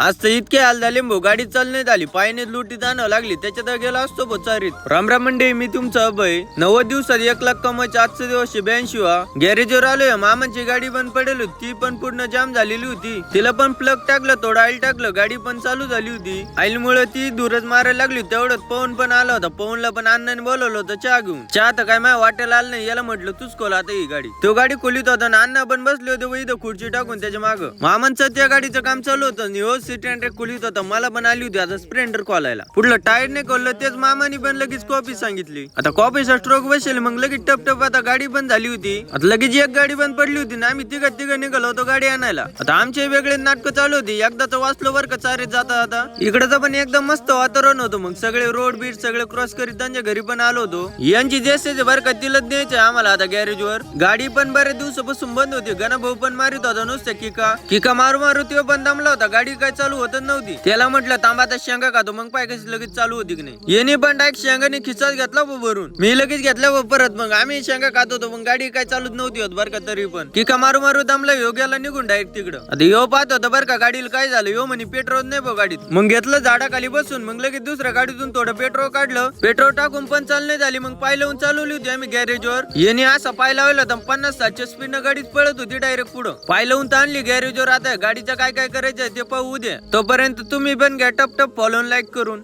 आज तर इतके हाल झाले भाऊ, गाडी चालण्यात आली, पायने लुटी जाणं लागली, त्याच्यात गेला असतो चारीत. राम राम मंडळी, मी तुमचा अभय. 90 दिवसात 1 लाख कमायचे आजचा दिवस 82. गॅरेजवर आलोय, मामाची गाडी बंद पडेल होती, ती पण पूर्ण जाम झालेली होती. तिला पण प्लग टाकलं, थोडं ऑइल टाकलं, गाडी पण चालू झाली होती. ऑइल मुळे ती दूरच मारायला लागली. तेवढंच पवन पण आला होता. पवनला पण अण्णाने बोलवलं होतं चहा घेऊन. चहा तर काय माझ्या वाटेला आलं नाही. याला म्हटलं तूच खोल आता ही गाडी. तो गाडी खोलीत होता ना, अण्णा पण बसले होते इथं खुर्ची टाकून त्याच्या मागं. मामांचं त्या गाडीचं काम चालू होतं. सीट अँड खोलीत होता. मला पण आली होती आता स्प्लेंडर खोलायला. पुढलं टायर नाही खोललं, तेच मामानी पण लगेच कॉपी सांगितली. आता कॉपीचा स्ट्रोक बसेल, मग लगेच टप टप आता गाडी बंद झाली होती. आता लगेच एक गाडी बंद पडली होती ना, आम्ही तिघं निघालो होतो गाडी आणायला. आता आमचे वेगळे नाटक चालू होती. एकदाच वाचलो बरं का चारीत जाता आता. इकडचं पण एकदम मस्त वातावरण होतं. मग सगळे रोड बीट सगळे क्रॉस करीत त्यांच्या घरी पण आलो होतो. यांची जेसे बरं का तिलाच द्यायचं आम्हाला आता गॅरेजवर. गाडी पण बऱ्याच दिवसापासून बंद होती. गणाभाऊ पण मारित होता नुसत्या किका मारू तो पण दमला होता. गाडी काय चालू होत नव्हती. त्याला म्हटलं थांबा आता शेंगा खातो, मग पाय कशी लगेच चालू होती की नाही. येणे पण डायरेक्ट शेंगाने खिचाच घेतला भरून. मी लगेच घेतल्या परत. मग आम्ही शेंगा खात होतो. मग गाडी काय चालूच नव्हती होत बरं का. तरी पण किका मारू दमला. योग्याला निघून डायरेक्ट तिकडं. आता यो पाहत होता बरं का गाडीला काय झालं. यो म्हणे पेट्रोल नाही भाऊ गाडीत. मग घेतलं झाडाखाली बसून. मग लगेच दुसऱ्या गाडीतून थोडं पेट्रोल काढलं. पेट्रोल टाकून पण चालणे झाली. मग पाय लावून चालवली होती आम्ही गॅरेजवर. येणे असा पाय लावला तर 50-60 स्पीड गाडीच पळत होती डायरेक्ट पुढं. पाय लावून तर आणली गॅरेजवर. आता गाडीचं काय करायचं ते पाहू द्या. तोपर्यंत तुम्ही पण घ्या टप टप फॉलो लाईक करून.